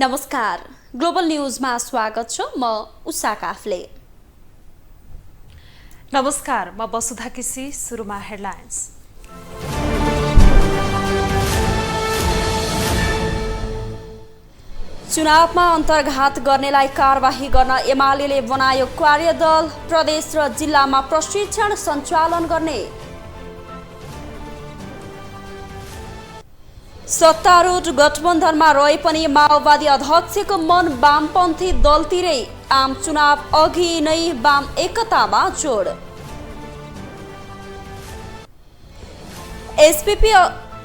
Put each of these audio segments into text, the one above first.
नमस्कार, ग्लोबल न्यूजमा स्वागत छ। म उषा काफले। नमस्कार, म वसुधा केसी। सुरुमा हेडलाइन्स। चुनावमा अन्तर्घात गर्नेलाई कारबाही गर्न एमालेले बनायो कार्यदल। प्रदेश र जिल्लामा प्रशिक्षण सञ्चालन गर्ने। सत्तारूढ गठबन्धनमा रहे पनि माओवादी अध्यक्षको मन वामपन्थी दलतिरै। आम चुनाव अघि नै वाम एकतामा जोड। एसपीपी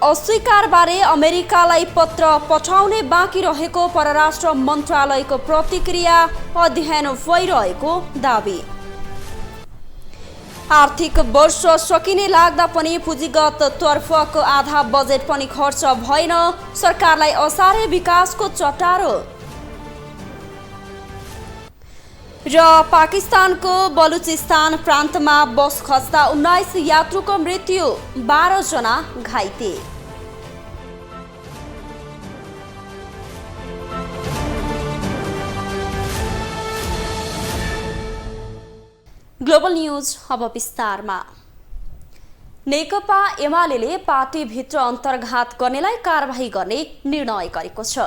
अस्वीकारबारे अमेरिकालाई पत्र पठाउने बाँकी रहेको परराष्ट्र मन्त्रालयको प्रतिक्रिया। अध्ययन भइरहेको दाबी। आर्थिक वर्ष सकिने लाग्दा पनि पुँजीगत तर्फको आधा बजेट पनि खर्च भएन। सरकारलाई असारे विकासको चटारो। र पाकिस्तानको बलुचिस्तान प्रान्तमा बस खस्दा 19 यात्रुको मृत्यु, 12 जना घाइते। ग्लोबल न्यूज अब विस्तारमा। नेकपा एमालेले पार्टीभित्र अन्तर्घात गर्नेलाई कारबाही गर्ने निर्णय गरेको छ।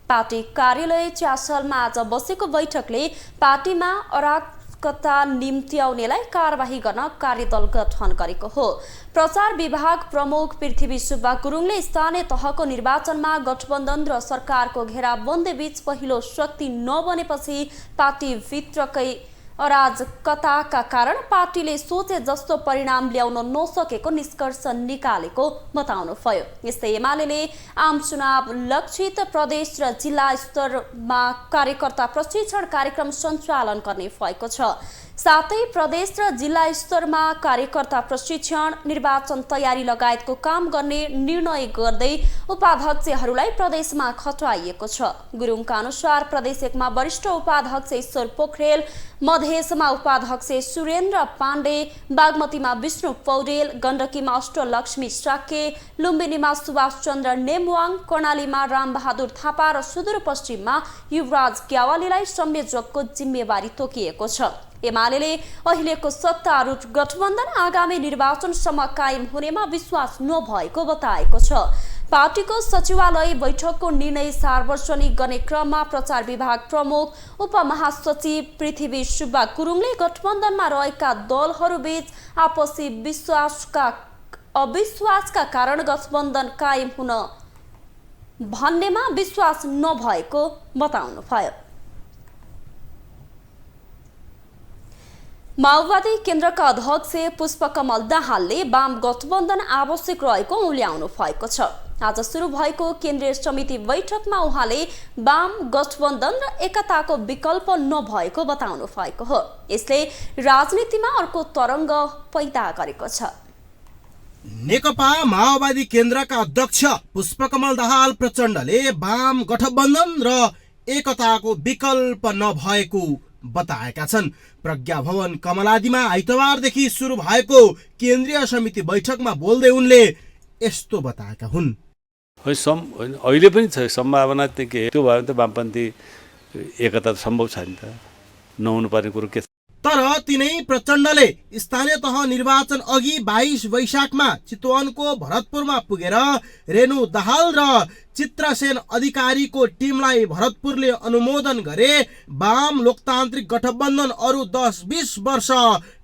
पार्टी कार्यालय च्यासलमा आज बसेको बैठकले पार्टीमा अराजकता निम्त्याउनेलाई कारबाही गर्न कार्यदल गठन गरेको हो। प्रचार विभाग प्रमुख पृथ्वी सुब्बा गुरुङले स्थानीय तहको निर्वाचनमा गठबन्धन र सरकारको घेराबन्दी बीच पहिलो शक्ति नबनेपछि पार्टीभित्रकै अराजकताका कारण पार्टीले सोचे जस्तो परिणाम ल्याउन नसकेको निष्कर्ष निकालेको बताउनुभयो। यस्तै एमालेले आम चुनाव लक्षित प्रदेश र जिल्ला स्तरमा कार्यकर्ता प्रशिक्षण कार्यक्रम सञ्चालन गर्ने भएको छ। साथै प्रदेश र जिल्ला स्तरमा कार्यकर्ता प्रशिक्षण, निर्वाचन तयारी लगायतको काम गर्ने निर्णय गर्दै उपाध्यक्षहरूलाई प्रदेशमा खटाइएको छ। गुरुङका अनुसार प्रदेश 1मा वरिष्ठ उपाध्यक्ष ईश्वर पोखरेल, मधेसमा उपाध्यक्ष सुरेन्द्र पाण्डे, बागमतीमा विष्णु पौडेल, गण्डकीमा अष्टलक्ष्मी साक्य, लुम्बिनीमा सुभाष चन्द्र नेमवाङ, कर्णालीमा रामबहादुर थापा र सुदूरपश्चिममा युवराज ग्यावालीलाई संयोजकको जिम्मेवारी तोकिएको छ। एमालेले अहिलेको सत्तारूढ गठबन्धन आगामी निर्वाचनसम्म कायम हुनेमा विश्वास नभएको बताएको छ। पार्टीको सचिवालय बैठकको निर्णय सार्वजनिक गर्ने क्रममा प्रचार विभाग प्रमुख उपमहासचिव पृथ्वी सुब्बा गुरुङले गठबन्धनमा रहेका दलहरूबीच आपसी अविश्वासका कारण गठबन्धन कायम हुन भन्नेमा विश्वास नभएको बताउनुभयो। माओवादी केन्द्रका अध्यक्ष पुष्पकमल दाहालले वाम गठबन्धन आवश्यक रहेको उल्ल्याउनु भएको छ। आज सुरु भएको केन्द्रीय समिति बैठकमा उहाँले वाम गठबन्धन र एकताको विकल्प नभएको बताउनु भएको हो। यसले राजनीतिमा अर्को तरङ्ग पैदा गरेको छ। नेकपा माओवादी केन्द्रका अध्यक्ष पुष्पकमल दाहाल प्रचण्डले वाम गठबन्धन र एकताको विकल्प नभएको बताएका छन्। प्रज्ञा भवन कमलादीमा आइतबारदेखि सुरु भएको केन्द्रीय समिति बैठकमा बोल्दै उनले यस्तो बताएका हुन्। अहिले पनि छ सम्भावना त्यो भयो भने त वामपन्थी एकता सम्भव छ नि त, नहुनु पर्ने कुरो के छ। तर तिनै प्रचण्डले स्थानीय तह निर्वाचन अघि 22 वैशाखमा चितवनको भरतपुरमा पुगेर रेणु दाहाल र चित्रसेन अधिकारीको टिमलाई भरतपुरले अनुमोदन गरे वाम लोकतान्त्रिक गठबन्धन अरु 10-20 वर्ष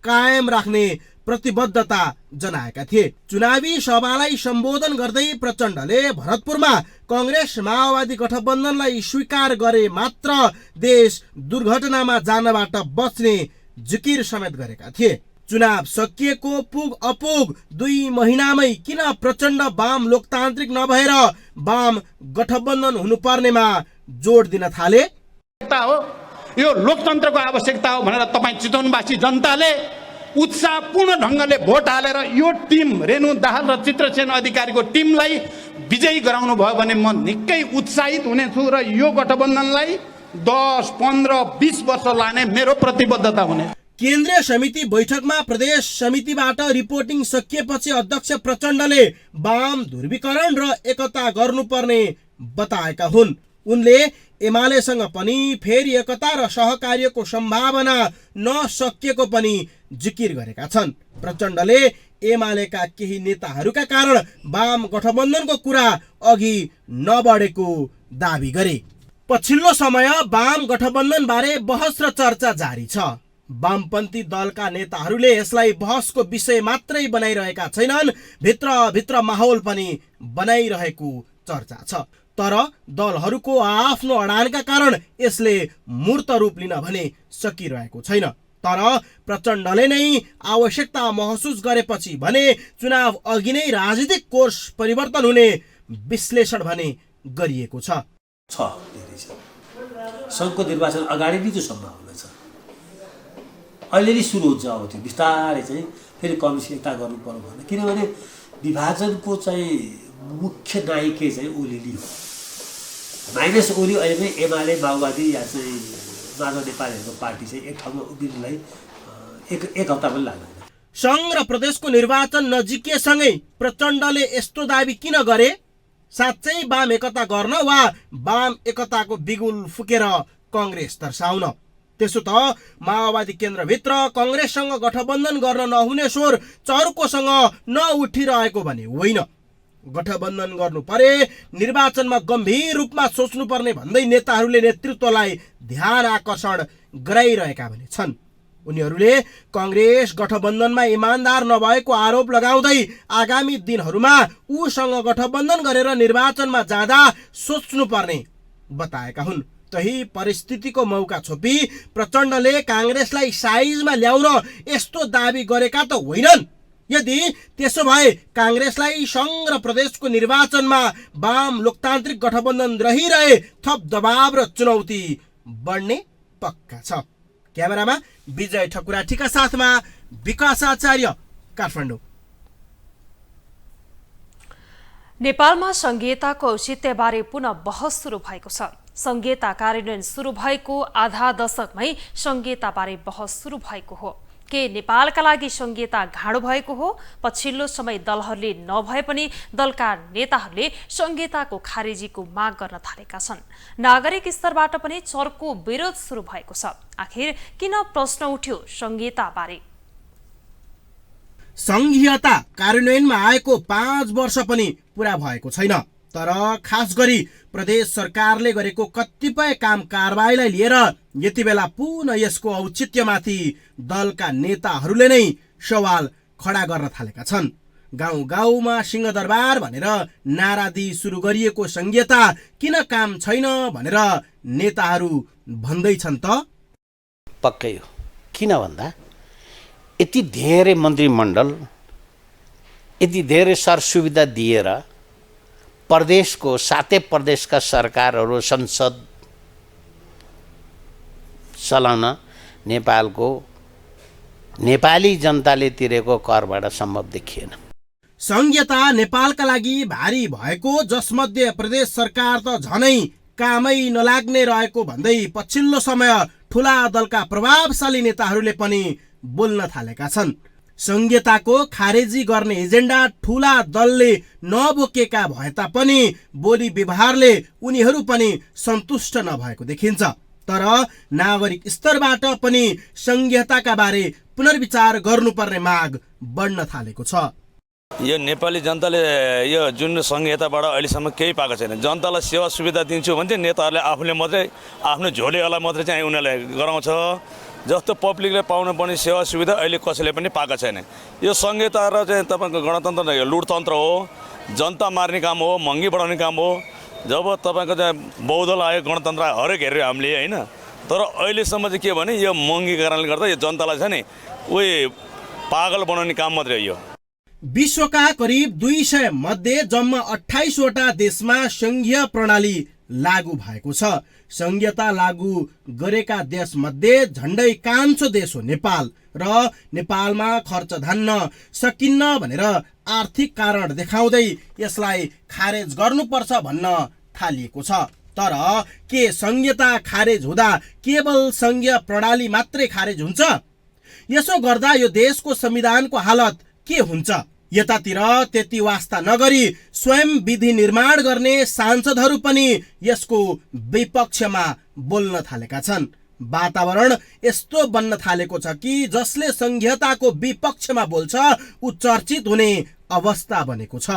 कायम राख्ने प्रतिबद्धता जनाएका थिए। चुनावी सभालाई सम्बोधन गर्दै प्रचण्डले भरतपुरमा कांग्रेस माओवादी गठबन्धनलाई स्वीकार गरे मात्र देश दुर्घटनामा जानबाट बच्ने जिकिर समेत गरेका थिए। चुनाव सकिएको पुग अपुग 2 महिनामै किन प्रचण्ड वाम लोकतान्त्रिक नभएर वाम गठबन्धन हुनुपर्नेमा जोड दिन थाले? यो लोकतन्त्रको आवश्यकता हो भनेर तपाईँ चितवनवासी जनताले उत्साहपूर्ण ढङ्गले भोट हालेर यो टिम रेणु दाहाल र चित्रसेन अधिकारीको टिमलाई विजयी गराउनु भयो भने म निकै उत्साहित हुनेछु र यो गठबन्धनलाई 10, 15, 20 वर्ष लाने मेरो प्रतिबद्धता हुने। केन्द्रीय समिति बैठकमा प्रदेश समितिबाट रिपोर्टिङ सकिएपछि अध्यक्ष प्रचण्डले वाम ध्रुवीकरण र एकता गर्नुपर्ने बताएका हुन्। उनले एमालेसँग पनि फेरि एकता र सहकार्यको सम्भावना नसकिएको पनि जिकिर गरेका छन्। प्रचण्डले एमालेका केही नेताहरूका कारण वाम गठबन्धनको कुरा अघि नबढेको दावी गरे। पछिल्लो समय वाम गठबन्धनबारे बहस र चर्चा जारी छ। वामपन्थी दलका नेताहरूले यसलाई बहसको विषय मात्रै बनाइरहेका छैनन्, भित्र माहौल पनि बनाइरहेको चर्चा छ। तर दलहरूको आफ्नो अडानका कारण यसले मूर्त रूप लिन भने सकिरहेको छैन। तर प्रचण्डले नै आवश्यकता महसुस गरेपछि भने चुनाव अघि नै राजनीतिक कोर्स परिवर्तन हुने विश्लेषण भने गरिएको छ। धेरै छ। सङ्घको निर्वाचन अगाडि नै त्यो सम्भावना छ। अहिले सुरु हुन्छ। अब त्यो बिस्तारै चाहिँ फेरि कम्युनिस्ट एकता गर्नु पर्यो भने, किनभने विभाजनको चाहिँ मुख्य नायिकै चाहिँ ओलीले हो। माइनस ओली अहिले पनि एमाले, माओवादी या चाहिँ माधव नेपालीहरूको पार्टी चाहिँ एक ठाउँमा उभिनलाई एक हप्ता पनि लाग्दैन। सङ्घ र प्रदेशको निर्वाचन नजिकैसँगै प्रचण्डले यस्तो दावी किन गरे? साँच्चै वाम एकता गर्न वा वाम एकताको बिगुल फुकेर कङ्ग्रेस तर्साउन? त्यसो त माओवादी केन्द्रभित्र कङ्ग्रेससँग गठबन्धन गर्न नहुने स्वर चर्कोसँग नउठिरहेको भने होइन। गठबन्धन गर्नु परे निर्वाचनमा गम्भीर रूपमा सोच्नुपर्ने भन्दै नेताहरूले नेतृत्वलाई ध्यान आकर्षण गराइरहेका भने छन्। उनीहरूले कङ्ग्रेस गठबन्धनमा इमान्दार नभएको आरोप लगाउँदै आगामी दिनहरूमा उसँग गठबन्धन गरेर निर्वाचनमा जाँदा सोच्नुपर्ने बताएका हुन्। तही परिस्थितिको मौका छोपी प्रचण्डले काङ्ग्रेसलाई साइजमा ल्याउन यस्तो दावी गरेका त होइनन्। यदि त्यसो भए काङ्ग्रेसलाई सङ्घ र प्रदेशको निर्वाचनमा वाम लोकतान्त्रिक गठबन्धन रहिरहे थप दबाव र चुनौती बढ्ने पक्का छ। क्यामेरामा विजय ठकुराठीका साथमा विकास आचार्य, काठमाडौँ। नेपालमा संघीयताको औचित्यबारे पुनः बहस सुरु भएको छ। संघीयता कार्यान्वयन सुरु भएको आधा दशकमै संघीयताबारे बहस सुरु भएको हो। के नेपालका लागि संघीयता गाढो भएको हो? पछिल्लो समय दलहरूले नभए पनि दलका नेताहरूले संघीयताको खारेजीको माग गर्न थालेका छन्। नागरिक स्तरबाट पनि चर्को विरोध सुरु भएको छ। आखिर किन प्रश्न उठ्यो संघीयताबारे? संघीयता कार्यान्वयनमा आएको 5 वर्ष पनि पूरा भएको छैन। तर खास गरी प्रदेश सरकारले गरेको कतिपय काम कारबाहीलाई लिएर यति बेला पुनः यसको औचित्यमाथि दलका नेताहरूले नै सवाल खडा गर्न थालेका छन्। गाउँ गाउँमा सिंहदरबार भनेर नारा दिई सुरु गरिएको संघीयता किन काम छैन भनेर नेताहरू भन्दैछन् त? पक्कै हो। किन भन्दा यति धेरै मन्त्रीमण्डल, यति धेरै सरसुविधा दिएर प्रदेशको सातै प्रदेशका सरकारहरू संसद चलाउन नेपालको नेपाली जनताले तिरेको करबाट सम्भव देखिएन। संघीयता नेपालका लागि भारी भएको, जसमध्ये प्रदेश सरकार त झनै कामै नलाग्ने रहेको भन्दै पछिल्लो समय ठुला दलका प्रभावशाली नेताहरूले पनि बोल्न थालेका छन्। संघीयताको खारेजी गर्ने एजेन्डा ठुला दलले नबोकेका भए तापनि बोली व्यवहारले उनीहरू पनि सन्तुष्ट नभएको देखिन्छ। तर नागरिक स्तरबाट पनि संघीयताका बारे पुनर्विचार गर्नुपर्ने माग बढ्न थालेको छ। यो नेपाली जनताले यो जुन संघीयताबाट अहिलेसम्म केही पाएको छैन। जनतालाई सेवा सुविधा दिन्छु भने चाहिँ नेताहरूले आफूले मात्रै आफ्नो झोलेवाला मात्रै चाहिँ उनीहरूले गराउँछ। जस्तो पब्लिकले पाउनुपर्ने सेवा सुविधा अहिले कसैले पनि पाएको छैन। यो संघीयता र चाहिँ तपाईँको गणतन्त्र यो लुटतन्त्र हो, जनता मार्ने काम हो, महँगी बढाउने काम हो। जब तपाईँको चाहिँ बहुदल आयो, गणतन्त्र हरेक हेऱ्यो हामीले होइन। तर अहिलेसम्म चाहिँ के भने यो महँगी कारणले गर्दा यो जनतालाई छ नि उही पागल बनाउने काम मात्रै हो। यो विश्वका करिब 200 मध्ये जम्मा 28 वटा देशमा संघीय प्रणाली लागू भएको छ। संघीयता लागू गरेका देश मध्ये झण्डै कान्छो देश हो नेपाल र नेपालमा खर्च धान्न सकिन्न भनेर आर्थिक कारण देखाउँदै यसलाई खारेज गर्नुपर्छ भन्न थालिएको छ। तर के संघीयता खारेज हुँदा केवल संघीय प्रणाली मात्रै खारेज हुन्छ? यसो गर्दा यो देशको संविधानको हालत के हुन्छ? यतातिर त्यति वास्ता नगरी स्वयं विधि निर्माण गर्ने सांसदहरू पनि यसको विपक्षमा बोल्न थालेका छन्। वातावरण यस्तो बन्न थालेको छ कि जसले संघीयताको विपक्षमा बोल्छ ऊ चर्चित हुने अवस्था बनेको छ।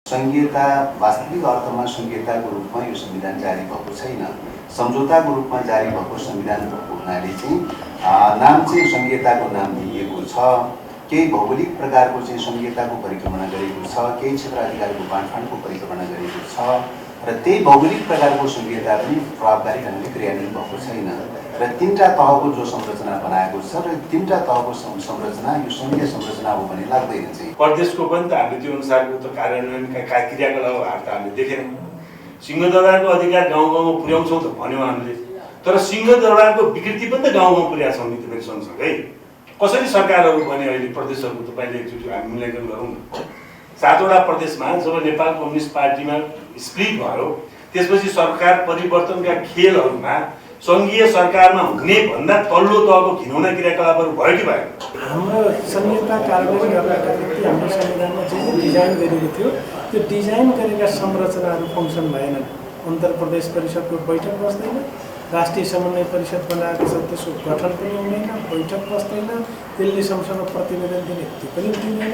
संघीयता वास्तविक अर्थमा संघीयताको रूपमा यो संविधान जारी भएको छैन। सम्झौताको रूपमा जारी भएको संविधान भएको हुनाले चाहिँ नाम चाहिँ संघीयताको नाम दिइएको छ। केही भौगोलिक प्रकारको चाहिँ संघीयताको परिक्रमणा गरेको छ, केही क्षेत्र अधिकारको बाँडफाँडको परिक्रमणा गरेको छ र त्यही भौगोलिक प्रकारको संघीयता पनि प्रभावकारी ढङ्गले क्रियान्वयन भएको छैन र तीनटा तहको जो संरचना बनाएको छ र तीनटा तहको संरचना यो संघीय संरचना हो भन्ने लाग्दैन चाहिँ। प्रदेशको पनि त हामीले त्यो अनुसारको त कार्यान्वयनका क्रियाकलापहरू त हामीले देखेनौँ। सिंहदरबारको अधिकार गाउँ गाउँमा पुर्याउँछौँ त भन्यौँ हामीले, तर सिंहदरबारको विकृति पनि त गाउँ गाउँ पुर्याएको छौँ नि त फेरि सँगसँगै। कसरी सरकारहरू बने अहिले प्रदेशहरूको तपाईँले एकचोटि हामी मूल्याङ्कन गरौँ न। 7वटा प्रदेशमा जब नेपाल कम्युनिस्ट पार्टीमा स्प्लिट भयो त्यसपछि सरकार परिवर्तनका खेलहरूमा सङ्घीय सरकारमा हुने भन्दा तल्लो तहको घिनौना क्रियाकलापहरू भयो कि भएन? हाम्रो संहिता कार्यान्वयन गर्नका निम्ति हाम्रो संविधानमा जे डिजाइन गरिएको थियो त्यो डिजाइन गरेका संरचनाहरू फङ्सन भएनन्। अन्तर प्रदेश परिषदको बैठक बस्दैन, राष्ट्रिय समन्वय परिषद बनाएको छ त्यसको गठन पनि हुँदैन, बैठक बस्दैन, त्यसले सँगसँग प्रतिवेदन दिने त्यो पनि दिँदैन।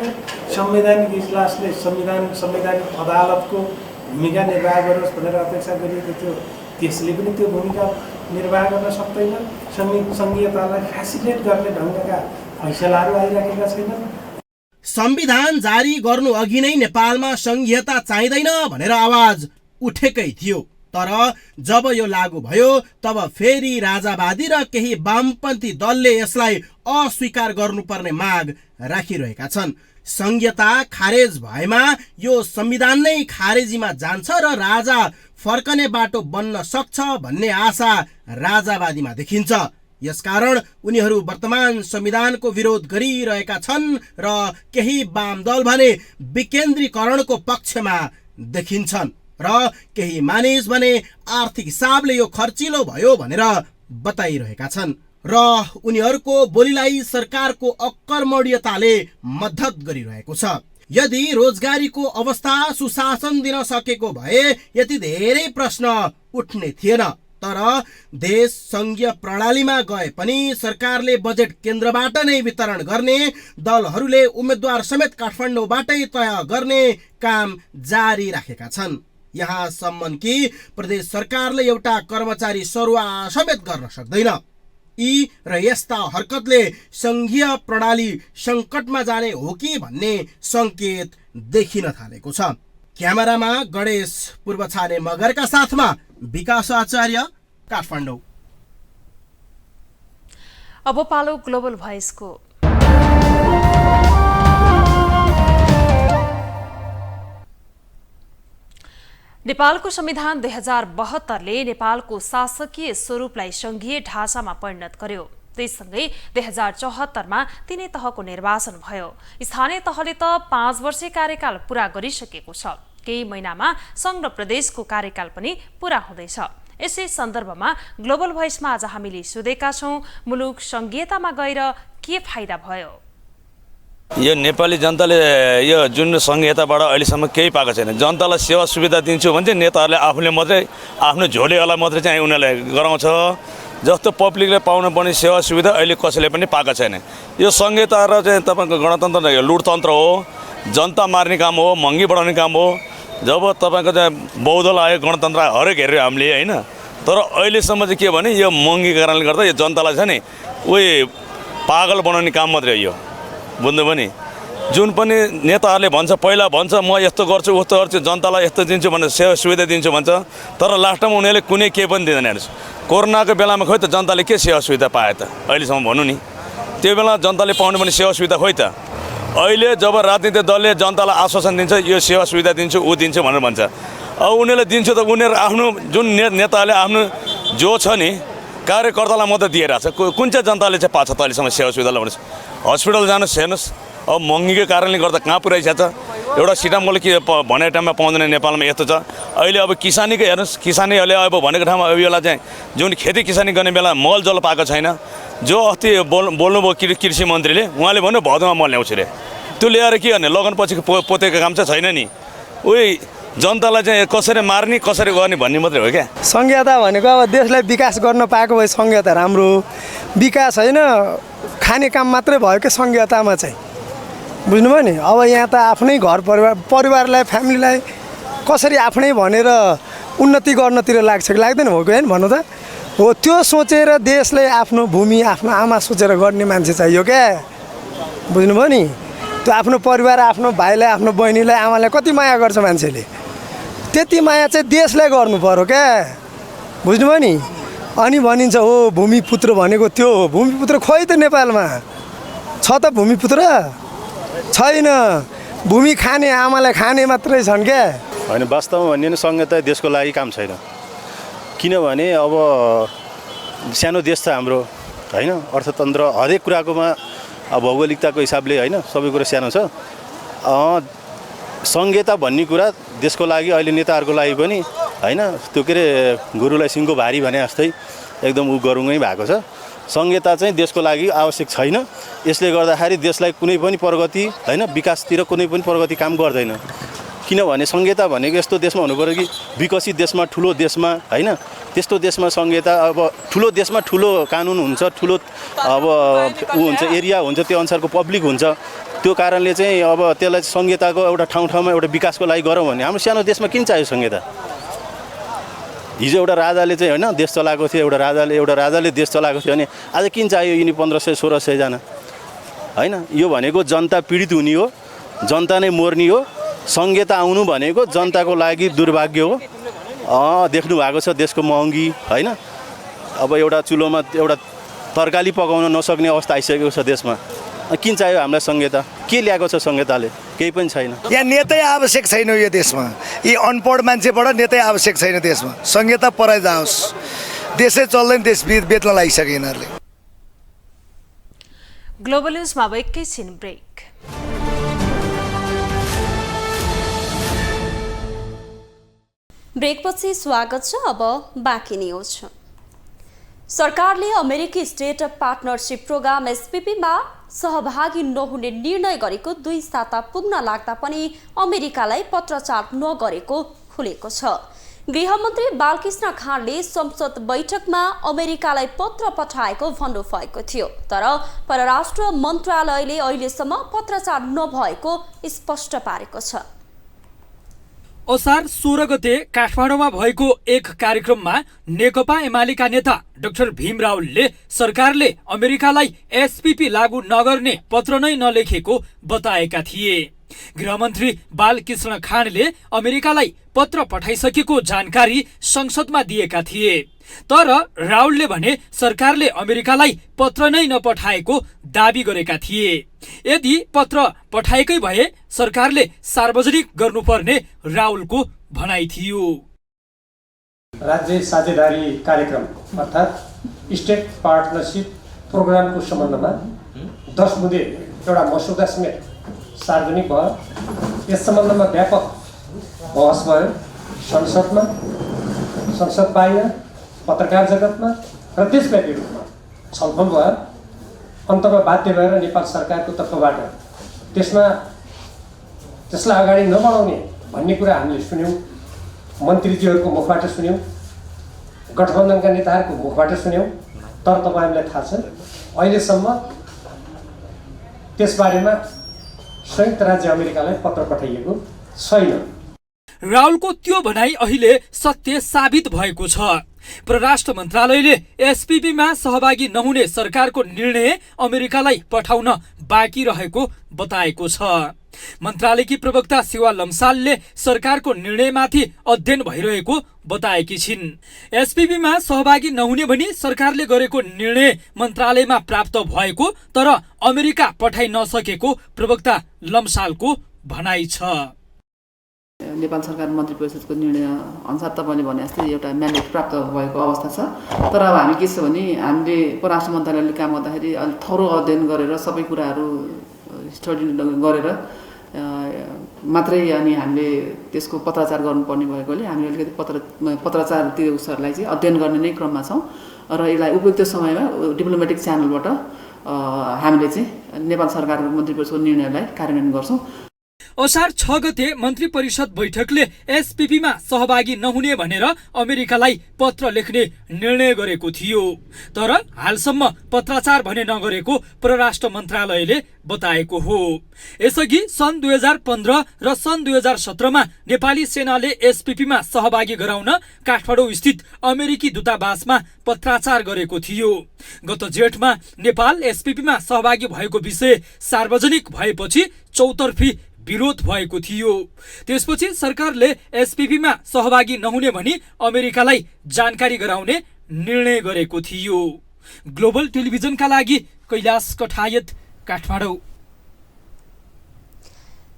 संवैधानिक इजलासले संवैधानिक अदालतको भूमिका निर्वाह गरोस् भनेर अपेक्षा गरिएको थियो, त्यसले पनि त्यो भूमिका निर्वाह गर्न सक्दैन। संघीयतालाई फेसिलिटेट गर्ने ढङ्गका फैसलाहरू आइराखेका छैनन्। संविधान जारी गर्नु अघि नै नेपालमा संघीयता चाहिँदैन भनेर आवाज उठेकै थियो, तर जब यो लागू भयो तब फेरि राजावादी र केही वामपन्थी दलले यसलाई अस्वीकार गर्नुपर्ने माग राखिरहेका छन्। संघीयता खारेज भएमा यो संविधान नै खारेजीमा जान्छ र राजा फर्कने बाटो बन्न सक्छ भन्ने आशा राजावादीमा देखिन्छ। यसकारण उनीहरू वर्तमान संविधानको विरोध गरिरहेका छन् र केही वाम दल भने विकेन्द्रीकरणको पक्षमा देखिन्छन् र केही मानिस भने आर्थिक हिसाबले यो खर्चिलो भयो भनेर बताइरहेका छन् र उनीहरूको बोलीलाई सरकारको अकर्मण्यताले मद्दत गरिरहेको छ। यदि रोजगारीको अवस्था सुशासन दिन सकेको भए यति धेरै प्रश्न उठ्ने थिएन, तर देश संघीय प्रणालीमा गए पनि सरकारले बजेट केन्द्रबाट नै वितरण गर्ने, दलहरूले उम्मेद्वार समेत काठमाडौँबाटै तय गर्ने काम जारी राखेका छन्। यहाँसम्म कि प्रदेश सरकारले एउटा कर्मचारी सरुवा समेत गर्न सक्दैन। यी र यस्ता हरकतले संघीय प्रणाली सङ्कटमा जाने हो कि भन्ने सङ्केत देखिन थालेको छ। क्यामेरामा गणेश पूर्व छाने मगरका साथमा विकास आचार्य, काठमाडौँ। अब पालो ग्लोबल भोइसको। नेपालको संविधान 2072ले नेपालको शासकीय स्वरूपलाई संघीय ढाँचामा परिणत गर्यो। त्यससँगै 2074मा तीनै तहको निर्वाचन भयो। स्थानीय तहले त 5 वर्षे कार्यकाल पूरा गरिसकेको छ। केही महिनामा संघ र प्रदेशको कार्यकाल पनि पूरा हुँदैछ। यसै सन्दर्भमा ग्लोबल भोइसमा आज हामीले सोधेका छौं, मुलुक संघीयतामा गएर के फाइदा भयो? यो नेपाली जनताले यो जुन संघीयताबाट अहिलेसम्म केही पाएको छैन। जनतालाई सेवा सुविधा दिन्छु भने चाहिँ नेताहरूले आफूले मात्रै आफ्नो झोलेवाला मात्रै चाहिँ उनीहरूले गराउँछ। जस्तो पब्लिकले पाउनुपर्ने सेवा सुविधा अहिले कसैले पनि पाएको छैन। यो संघीयता र चाहिँ तपाईँको गणतन्त्र यो लुटतन्त्र हो, जनता मार्ने काम हो, महँगी बढाउने काम हो। जब तपाईँको चाहिँ बहुदल आयो, गणतन्त्र हरेक हेऱ्यो हामीले होइन, तर अहिलेसम्म चाहिँ के भने यो महँगी कारणले गर्दा यो जनतालाई छ नि उही पागल बनाउने काम मात्रै हो यो, बुझ्नुभयो नि। जुन पनि नेताहरूले भन्छ, पहिला भन्छ म यस्तो गर्छु उस्तो गर्छु, जनतालाई यस्तो दिन्छु भनेर सेवा सुविधा दिन्छु भन्छ, तर लास्टमा उनीहरूले कुनै केही पनि दिँदैन। हेर्नुहोस्, कोरोनाको बेलामा खोइ त जनताले के सेवा सुविधा पाए त अहिलेसम्म भन्नु नि? त्यो बेला जनताले पाउनु पर्ने सेवा सुविधा खोइ त? अहिले जब राजनीतिक दलले जनतालाई आश्वासन दिन्छ यो सेवा सुविधा दिन्छु ऊ दिन्छु भनेर भन्छ, अब उनीहरूले दिन्छु त उनीहरू आफ्नो जुन नेताले आफ्नो जो छ नि कार्यकर्तालाई मात्रै दिइरहेको छ। कुन चाहिँ जनताले चाहिँ पाएको छ त अहिलेसम्म सेवा सुविधा? भन्नुहोस्, हस्पिटल जानुहोस् हेर्नुहोस्, अब महँगीको कारणले गर्दा कहाँ पुऱ्याइसकेको छ। एउटा सिटामोल के भनेको टाइममा पाउँदैन नेपालमा, यस्तो छ। अहिले अब किसानीको हेर्नुहोस्, किसानीहरूले अब भनेको ठाउँमा अब बेला चाहिँ जुन खेती किसानी गर्ने बेला मल जल पाएको छैन। जो अस्ति बोल्नुभयो कृषि मन्त्रीले, उहाँले भन्यो भदौमा मल ल्याउँछु अरे। त्यो ल्याएर के गर्ने लगन पछि पोतेको काम चाहिँ छैन नि उही जनतालाई चाहिँ कसरी मार्ने कसरी गर्ने भन्ने मात्रै हो क्या संहिता भनेको अब देशलाई विकास गर्न पाएको भए संहिता राम्रो विकास होइन खाने काम मात्रै भयो क्या संहितामा चाहिँ बुझ्नुभयो नि अब यहाँ त आफ्नै घर परिवारलाई फ्यामिलीलाई कसरी आफ्नै भनेर उन्नति गर्नतिर लाग्छ कि लाग्दैन हो कि होइन भन्नु त हो त्यो सोचेर देशले आफ्नो भूमि आफ्नो आमा सोचेर गर्ने मान्छे चाहियो क्या बुझ्नुभयो नि त्यो आफ्नो परिवार आफ्नो भाइलाई आफ्नो बहिनीलाई आमालाई कति माया गर्छ मान्छेले त्यति माया चाहिँ देशलाई गर्नु पर्यो क्या बुझ्नुभयो नि अनि भनिन्छ हो भूमिपुत्र भनेको त्यो हो भूमिपुत्र खोइ त नेपालमा छ त भूमिपुत्र छैन भूमि खाने आमालाई खाने मात्रै छन् क्या होइन वास्तवमा भन्ने नि संहिता देशको लागि काम छैन किनभने अब सानो देश छ हाम्रो होइन अर्थतन्त्र हरेक कुराकोमा भौगोलिकताको हिसाबले होइन सबै कुरा सानो छ संहिता भन्ने कुरा देशको लागि अहिले नेताहरूको लागि पनि होइन त्यो के अरे गुरुलाई सिङको भारी भने जस्तै एकदम गरुङै भएको छ संहिता चाहिँ देशको लागि आवश्यक छैन यसले गर्दाखेरि देशलाई कुनै पनि प्रगति होइन विकासतिर कुनै पनि प्रगति काम गर्दैन किनभने संहिता भनेको यस्तो देशमा हुनु पर्यो कि विकसित देशमा ठुलो देशमा होइन त्यस्तो देशमा संहिता अब ठुलो देशमा ठुलो कानुन हुन्छ ठुलो अब ऊ हुन्छ एरिया हुन्छ त्यो अनुसारको पब्लिक हुन्छ त्यो कारणले चाहिँ अब त्यसलाई संहिताको एउटा ठाउँमा एउटा विकासको लागि गरौँ भने हाम्रो सानो देशमा किन चाहियो संहिता हिजो एउटा राजाले चाहिँ होइन देश चलाएको थियो एउटा राजाले देश चलाएको थियो भने आज किन चाहियो यिनी 1500-1600 जना होइन यो भनेको जनता पीडित हुने हो जनता नै मर्ने हो संहिता आउनु भनेको जनताको लागि दुर्भाग्य हो देख्नु भएको छ देशको महँगी होइन अब एउटा चुलोमा एउटा तरकारी पकाउन नसक्ने अवस्था आइसकेको छ देशमा किन चाहियो हामीलाई संहिता के ल्याएको छ संहिताले केही पनि छैन यहाँ नेतै आवश्यक छैन यो देशमा यी अनपढ मान्छेबाट नेतै आवश्यक छैन देशमा संहिता पराइ जाओस् देशै चल्दैन देश बेच्न लागिसके यिनीहरूले ग्लोबल न्युजमा अब एकैछिन ब्रेक ब्रेकपछि स्वागत छ अब बाँकी न्युज सरकारले अमेरिकी स्टेट पार्टनरशिप प्रोग्राम एसपीपीमा सहभागी नहुने निर्णय गरेको 2 साता पुग्न लाग्दा पनि अमेरिकालाई पत्रचार नगरेको खुलेको छ गृहमन्त्री बालकृष्ण खाँडले संसद बैठकमा अमेरिकालाई पत्र पठाएको भन्नुभएको थियो तर परराष्ट्र मन्त्रालयले अहिलेसम्म पत्रचार नभएको स्पष्ट पारेको छ असार 16 गते काठमाडौँमा भएको एक कार्यक्रममा नेकपा एमालेका नेता डाक्टर भीम रावलले सरकारले अमेरिकालाई एसपीपी लागू नगर्ने पत्र नै नलेखेको बताएका थिए गृहमन्त्री बालकृष्ण खाँडले अमेरिकालाई पत्र पठाइसकेको जानकारी संसदमा दिएका थिए तर रावलले भने सरकारले अमेरिकालाई पत्र नै नपठाएको दाबी गरेका थिए यदि पत्र पठाएकै भए सरकारले सार्वजनिक गर्नुपर्ने रावलको भनाइ थियो राज्य साझेदारी कार्यक्रम अर्थात् स्टेट पार्टनरशिप प्रोग्रामको सम्बन्धमा 10 बुँदे एउटा मसौदा समेत सार्वजनिक भयो यस सम्बन्धमा व्यापक बहस भयो संसदमा संसद बाहिर पत्रकार जगतमा र देशव्यापी रूपमा छलफल भयो अन्तमा बाध्य भएर नेपाल सरकारको तर्फबाट त्यसलाई अगाडि नबढाउने भन्ने कुरा हामीले सुन्यौँ मन्त्रीजीहरूको मुखबाट सुन्यौँ गठबन्धनका नेताहरूको मुखबाट सुन्यौँ तर तपाईँहरूलाई थाहा छ अहिलेसम्म त्यसबारेमा संयुक्त राज्य अमेरिकालाई पत्र पठाइएको छैन रावलको त्यो भनाइ अहिले सत्य साबित भएको छ परराष्ट्र मन्त्रालयले एसपीपीमा सहभागी नहुने सरकारको निर्णय अमेरिकालाई पठाउन बाँकी रहेको बताएको छ मन्त्रालयकी प्रवक्ता शिवा लम्सालले सरकारको निर्णयमाथि अध्ययन भइरहेको बताएकी छिन् एसपीपीमा सहभागी नहुने भनी सरकारले गरेको निर्णय मन्त्रालयमा प्राप्त भएको तर अमेरिका पठाइ नसकेको प्रवक्ता लम्सालको भनाइ छ नेपाल सरकार मन्त्री परिषदको निर्णय अनुसार तपाईँले भने जस्तै एउटा म्यान्डेट प्राप्त भएको अवस्था छ तर अब हामी के छ भने हामीले परराष्ट्र मन्त्रालयले काम गर्दाखेरि अलिक थरो अध्ययन गरेर सबै कुराहरू स्टडी गरेर मात्रै अनि हामीले त्यसको पत्राचार गर्नुपर्ने भएकोले हामी अलिकति पत्राचार त्यो उसहरूलाई चाहिँ अध्ययन गर्ने नै क्रममा छौँ र यसलाई उपयुक्त समयमा डिप्लोमेटिक च्यानलबाट हामीले चाहिँ नेपाल सरकार मन्त्री परिषदको निर्णयलाई कार्यान्वयन गर्छौँ। असार 6 गते मन्त्री परिषद बैठकले एसपीपीमा सहभागी नहुने भनेर अमेरिकालाई पत्र लेख्ने निर्णय गरेको थियो। तर हालसम्म पत्राचार भने नगरेको परराष्ट्र मन्त्रालयले बताएको हो। यसअघि सन् 2015 र सन् 2017मा नेपाली सेनाले एसपीपीमा सहभागी गराउन काठमाडौँ स्थित अमेरिकी दूतावासमा पत्राचार गरेको थियो। गत जेठमा नेपाल एसपीपीमा सहभागी भएको विषय सार्वजनिक भएपछि चौतर्फी विरोध भएको थियो। त्यसपछि सरकारले एसपीपीमा सहभागी नहुने भनी अमेरिकालाई जानकारी गराउने निर्णय गरेको थियो। ग्लोबल टेलिभिजनका लागि कैलाश कठायत, काठमाडौँ।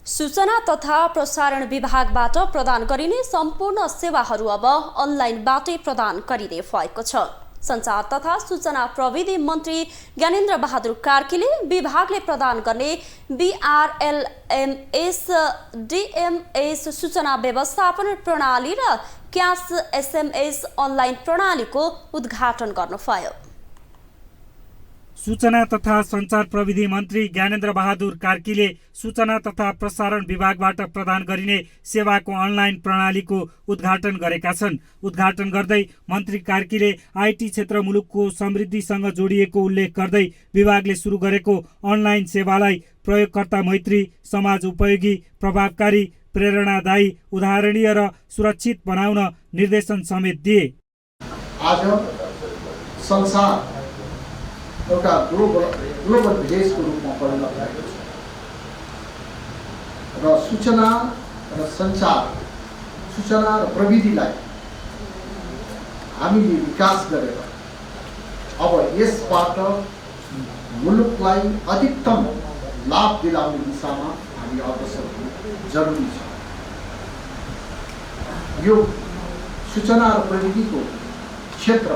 सूचना तथा प्रसारण विभागबाट प्रदान गरिने सम्पूर्ण सेवाहरू अब अनलाइनबाटै प्रदान गरिने भएको छ। सञ्चार तथा सूचना प्रविधि मन्त्री ज्ञानेन्द्र बहादुर कार्कीले विभागले प्रदान गर्ने BRLMS DMS सूचना व्यवस्थापन प्रणाली र क्यास SMS अनलाइन प्रणालीको उद्घाटन गर्नुभयो। सूचना तथा सञ्चार प्रविधि मन्त्री ज्ञानेन्द्र बहादुर कार्कीले सूचना तथा प्रसारण विभागबाट प्रदान गरिने सेवाको अनलाइन प्रणालीको उद्घाटन गरेका छन्। उद्घाटन गर्दै मन्त्री कार्कीले आईटी क्षेत्र मुलुकको समृद्धिसँग जोडिएको उल्लेख गर्दै विभागले सुरु गरेको अनलाइन सेवालाई प्रयोगकर्ता मैत्री, समाज उपयोगी, प्रभावकारी, प्रेरणादायी, उदाहरणीय र सुरक्षित बनाउन निर्देशन समेत दिए। आज संसार एउटा ग्लोबल भिलेजको रूपमा परिणत भएको छ र सूचना र सञ्चार, सूचना र प्रविधिलाई हामीले विकास गरेर अब यसबाट मुलुकलाई अधिकतम लाभ दिलाउने दिशामा हामी अग्रसर हुनु जरुरी छ। यो सूचना र प्रविधिको क्षेत्र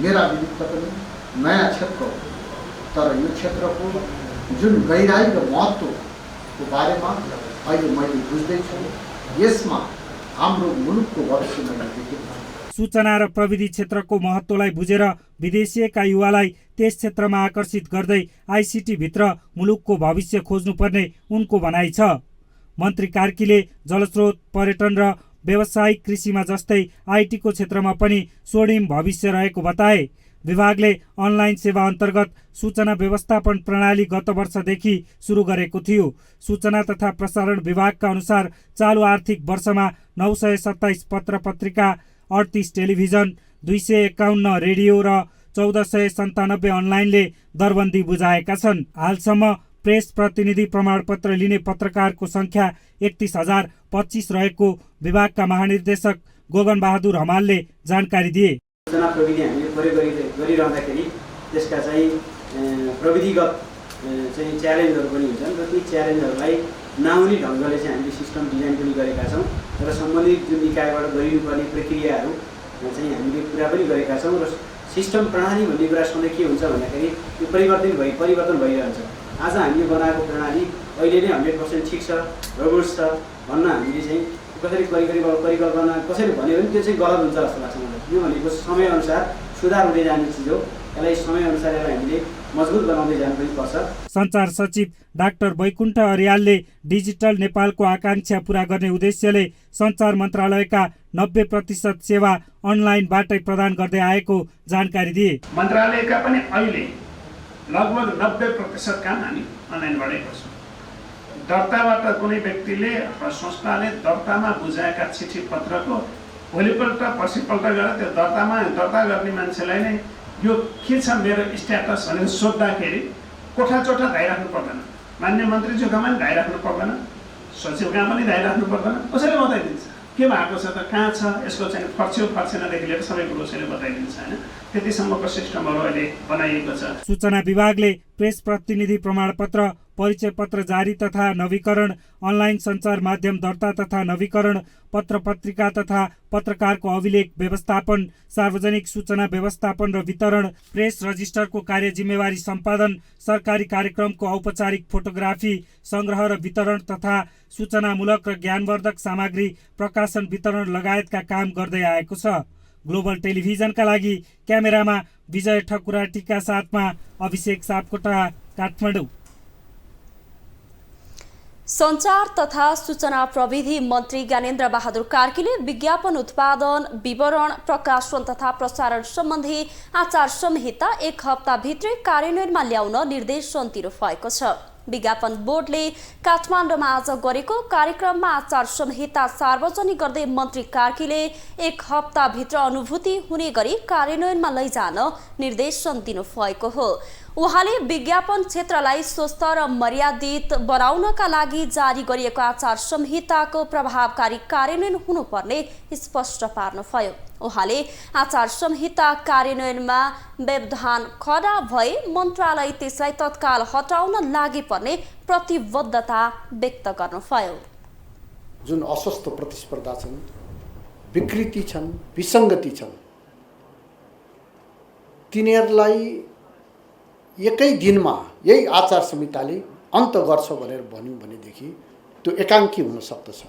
मेरा निमित्त पनि नयाँ क्षेत्र हो, तर यो क्षेत्रको जुन गहिराई र महत्त्वको बारेमा अहिले मैले बुझ्दैछु। यसमा हाम्रो मुलुकको भविष्य मैले देखेको छु। सूचना र प्रविधि क्षेत्रको महत्त्वलाई बुझेर विदेशीका युवालाई त्यस क्षेत्रमा आकर्षित गर्दै आईसीटी भित्र मुलुकको भविष्य खोज्नुपर्ने उनको भनाइ छ। मन्त्री कार्कीले जलस्रोत, पर्यटन र व्यावसायिक कृषिमा जस्तै आईटीको क्षेत्रमा पनि स्वर्णिम भविष्य रहेको बताए। विभागले अनलाइन सेवा अन्तर्गत सूचना व्यवस्थापन प्रणाली गत वर्षदेखि सुरु गरेको थियो। सूचना तथा प्रसारण विभागका अनुसार चालु आर्थिक वर्षमा 927 पत्र पत्रिका, 38 टेलिभिजन, 251 रेडियो र 1497 अनलाइनले दरबन्दी बुझाएका छन्। हालसम्म प्रेस प्रतिनिधि प्रमाणपत्र लिने पत्रकारको संख्या 31,025 रहेको विभागका महानिर्देशक गोगन बहादुर हमालले जानकारी दिए। सूचना प्रविधि हामीले प्रयोग गरिरहँदाखेरि त्यसका चाहिँ प्रविधिगत चाहिँ च्यालेन्जहरू पनि हुन्छन् र ती च्यालेन्जहरूलाई नआउने ढङ्गले चाहिँ हामीले सिस्टम डिजाइन पनि गरेका छौँ र सम्बन्धित जुन निकायबाट गरिनुपर्ने प्रक्रियाहरू चाहिँ हामीले पुरा पनि गरेका छौँ। र सिस्टम प्रणाली भन्ने कुरा सधैँ के हुन्छ भन्दाखेरि यो परिवर्तन भइरहन्छ। आज हामीले बनाएको प्रणाली अहिले नै 100% ठिक छ, रोबस्ट छ भन्न हामीले चाहिँ कसरी परिकल्पना कसरी भन्यो भने त्यो चाहिँ गलत हुन्छ जस्तो लाग्छ मलाई। यो भनेको समयअनुसार सुधार हुँदै जाने चिज हो। यसलाई समयअनुसार यसलाई हामीले मजबुत बनाउँदै जानु पनि पर्छ। सञ्चार सचिव डाक्टर वैकुण्ठ अर्यालले डिजिटल नेपालको आकांक्षा पूरा गर्ने उद्देश्यले सञ्चार मन्त्रालयका 90% सेवा अनलाइनबाटै प्रदान गर्दै आएको जानकारी दिए। मन्त्रालयका पनि अहिले लगभग 90% काम हामी अनलाइनबाटै गर्छौँ। दर्ताबाट कुनै व्यक्तिले अथवा संस्थाले दर्तामा बुझाएका चिठी पत्रको भोलिपल्ट पर्सिपल्ट गरेर त्यो दर्ता गर्ने मान्छेलाई नै यो के छ मेरो स्ट्याटस भनेर सोद्धाखेरि कोठाचोठा धाइराख्नु पर्दैन। मान्य मन्त्रीज्यूका पनि धाइराख्नु पर्दैन, सचिवका पनि धाइराख्नु पर्दैन। कसैले बताइदिन्छ के भएको छ त, कहाँ छ, यसको चाहिँ फर्सेनदेखि लिएर सबै कुरो उसैले बताइदिन्छ होइन। त्यतिसम्मको सिस्टमहरू अहिले बनाइएको छ। सूचना विभागले प्रेस प्रतिनिधि प्रमाणपत्र, परिचय पत्र जारी तथा नवीकरण, अनलाइन सञ्चार माध्यम दर्ता तथा नवीकरण, पत्र पत्रिका तथा पत्रकारको अभिलेख व्यवस्थापन, सार्वजनिक सूचना व्यवस्थापन र वितरण, प्रेस रजिस्टरको कार्य जिम्मेवारी सम्पादन, सरकारी कार्यक्रमको औपचारिक फोटोग्राफी, संग्रह र वितरण तथा सूचनामूलक र ज्ञानवर्धक सामग्री प्रकाशन वितरण लगायतका काम गर्दै आएको छ। ग्लोबल टेलिभिजनका लागि क्यामेरामा विजय ठकुराटीका साथमा अभिषेक सापकोटा, काठमाडौँ। सञ्चार तथा सूचना प्रविधि मन्त्री ज्ञानेन्द्र बहादुर कार्कीले विज्ञापन उत्पादन, विवरण, प्रकाशन तथा प्रसारण सम्बन्धी आचार संहिता 1 हप्ताभित्रै कार्यान्वयनमा ल्याउन निर्देशन दिनुभएको छ। विज्ञापन बोर्डले काठमाडौँमा आज गरेको कार्यक्रममा आचार संहिता सार्वजनिक गर्दै मन्त्री कार्कीले 1 हप्ताभित्र अनुभूति हुने गरी कार्यान्वयनमा लैजान निर्देशन दिनुभएको हो। उहाँले विज्ञापन क्षेत्रलाई स्वस्थ र मर्यादित बनाउनका लागि जारी गरिएको आचार संहिताको प्रभावकारी कार्यान्वयन हुनुपर्ने स्पष्ट पार्नुभयो। उहाँले आचार संहिता कार्यान्वयनमा व्यवधान खडा भए मन्त्रालय त्यसलाई तत्काल हटाउन लागि पर्ने प्रतिबद्धता व्यक्त गर्नुभयो। जुन अस्वस्थ प्रतिस्पर्धा छन्, विकृति छन्, विसङ्गति छन्, तिनीहरूलाई एकै दिनमा यही आचार संहिताले अन्त गर्छ भनेर भन्यौँ भनेदेखि त्यो एकाङ्की हुन सक्दछ।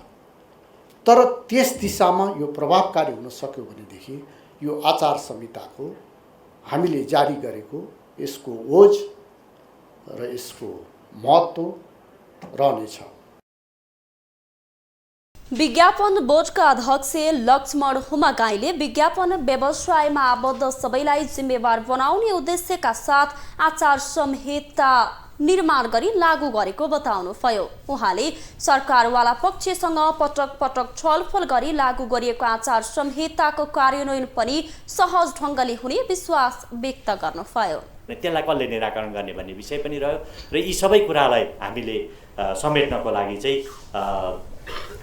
तर त्यस दिशामा यो प्रभावकारी हुन सक्यो भनेदेखि यो आचार संहिताको हामीले जारी गरेको यसको ओज र यसको महत्त्व रहनेछ। विज्ञापन बोर्डका अध्यक्ष लक्ष्मण हुमागाईले विज्ञापन व्यवसायमा आबद्ध सबैलाई जिम्मेवार बनाउने उद्देश्यका साथ आचार संहिता निर्माण गरी लागू गरेको बताउनुभयो। उहाँले सरकारवाला पक्षसँग पटक पटक छलफल गरी लागू गरिएको आचार संहिताको कार्यान्वयन पनि सहज ढङ्गले हुने विश्वास व्यक्त गर्नुभयो। त्यसलाई कसले निराकरण गर्ने भन्ने विषय पनि रह्यो र यी सबै कुरालाई हामीले समेट्नको लागि चाहिँ